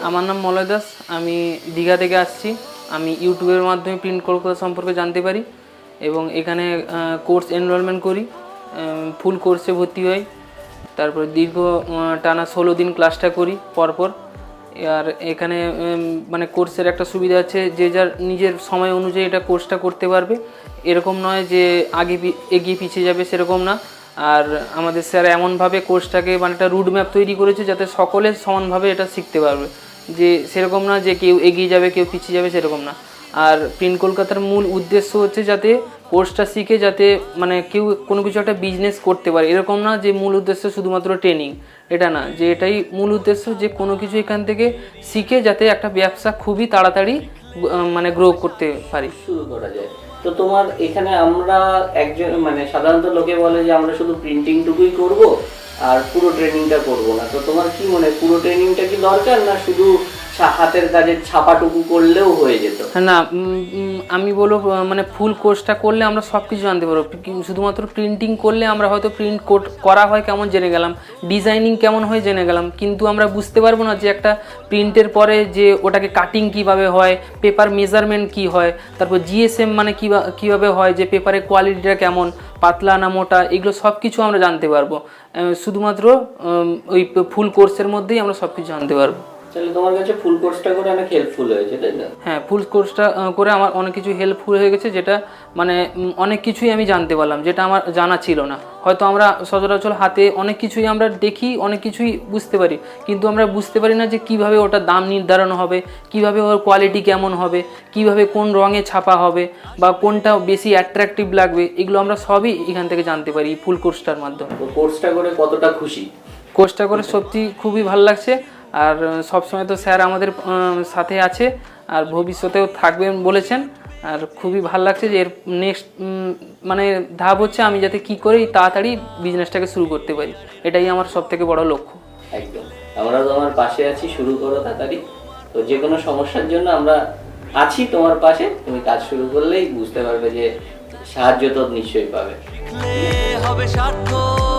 আমার নাম মলয় দাস। আমি দীঘা থেকে আসছি। আমি ইউটিউবের মাধ্যমে প্রিন্ট কলকাতা সম্পর্কে জানতে পারি এবং এখানে কোর্স এনরোলমেন্ট করি, ফুল কোর্সে ভর্তি হই। তারপরে দীর্ঘ টানা 16 দিন ক্লাসটা করি পরপর। আর এখানে মানে কোর্সের একটা সুবিধা আছে, যে যার নিজের সময় অনুযায়ী এটা কোর্সটা করতে পারবে। এরকম নয় যে আগে এগিয়ে পিছিয়ে যাবে, সেরকম না। আর আমাদের স্যার এমনভাবে কোর্সটাকে মানে একটা রুট ম্যাপ তৈরি করেছে যাতে সকলে সমানভাবে এটা শিখতে পারবে, যে সেরকম না যে কেউ এগিয়ে যাবে কেউ পিছিয়ে যাবে, সেরকম না। আর প্রিন্ট কলকাতার মূল উদ্দেশ্য হচ্ছে যাতে কোর্সটা শিখে যাতে মানে কেউ কোনো কিছু একটা বিজনেস করতে পারে, এরকম না যে মূল উদ্দেশ্য শুধুমাত্র ট্রেনিং, এটা না। যে এটাই মূল উদ্দেশ্য যে কোনো কিছু এখান থেকে শিখে যাতে একটা ব্যবসা খুবই তাড়াতাড়ি মানে গ্রো করতে পারি, শুরু করা যায়। তো তোমার এখানে আমরা একজন মানে সাধারণত লোকে বলে যে আমরা শুধু প্রিন্টিংটুকুই করব আর পুরো ট্রেনিংটা করব না। তো তোমার কি মনে হয়, পুরো ট্রেনিংটা কি দরকার, না শুধু হাতের কাজের ছাপাটুকু করলেও হয়ে যেত? না, আমি বলবো মানে ফুল কোর্সটা করলে আমরা সব কিছু জানতে পারবো। শুধুমাত্র প্রিন্টিং করলে আমরা হয়তো প্রিন্ট করা হয় কেমন জেনে গেলাম, ডিজাইনিং কেমন হয় জেনে গেলাম, কিন্তু আমরা বুঝতে পারবো না যে একটা প্রিন্টের পরে যে ওটাকে কাটিং কিভাবে হয়, পেপার মেজারমেন্ট কি হয়, তারপর জিএসএম মানে কীভাবে হয়, যে পেপারের কোয়ালিটিটা কেমন, পাতলা না মোটা, এগুলো সব কিছু আমরা জানতে পারবো। শুধুমাত্র ওই ফুল কোর্সের মধ্যেই আমরা সব কিছু জানতে পারবো। তাহলে তোমার কাছে ফুল কোর্সটা করে অনেক হেল্পফুল হয়েছে, তাই না? হ্যাঁ, ফুল কোর্সটা করে আমার অনেক কিছু হেল্পফুল হয়ে গেছে, যেটা মানে অনেক কিছুই আমি জানতে পারলাম যেটা আমার জানা ছিল না। হয়তো আমরা সচরাচর হাতে অনেক কিছুই আমরা দেখি, অনেক কিছুই বুঝতে পারি, কিন্তু আমরা বুঝতে পারি না যে কিভাবে ওটার দাম নির্ধারণ হবে, কিভাবে ওর কোয়ালিটি কেমন হবে, কিভাবে কোন রঙে ছাপা হবে, বা কোনটা বেশি অ্যাট্রাকটিভ লাগবে, এগুলো আমরা সবই এখান থেকে জানতে পারি ফুল কোর্সটার মাধ্যমে। তো কোর্সটা করে কতটা খুশি? কোর্সটা করে সত্যি খুবই ভালো লাগছে। আর সবসময় তো স্যার আমাদের সাথে আছে আর ভবিষ্যতেও থাকবেন বলেছেন। আর খুবই ভালো লাগছে যে এর নেক্সট মানে ধাপ হচ্ছে আমি যাতে কী করে তাড়াতাড়ি বিজনেসটাকে শুরু করতে পারি, এটাই আমার সবথেকে বড় লক্ষ্য। একদম, আমরা তোমার পাশে আছি, শুরু করো তাড়াতাড়ি। তো যে কোনো সমস্যার জন্য আমরা আছি তোমার পাশে, তুমি কাজ শুরু করলেই বুঝতে পারবে যে সাহায্য তো নিশ্চয়ই পাবে। হবে সার্থক।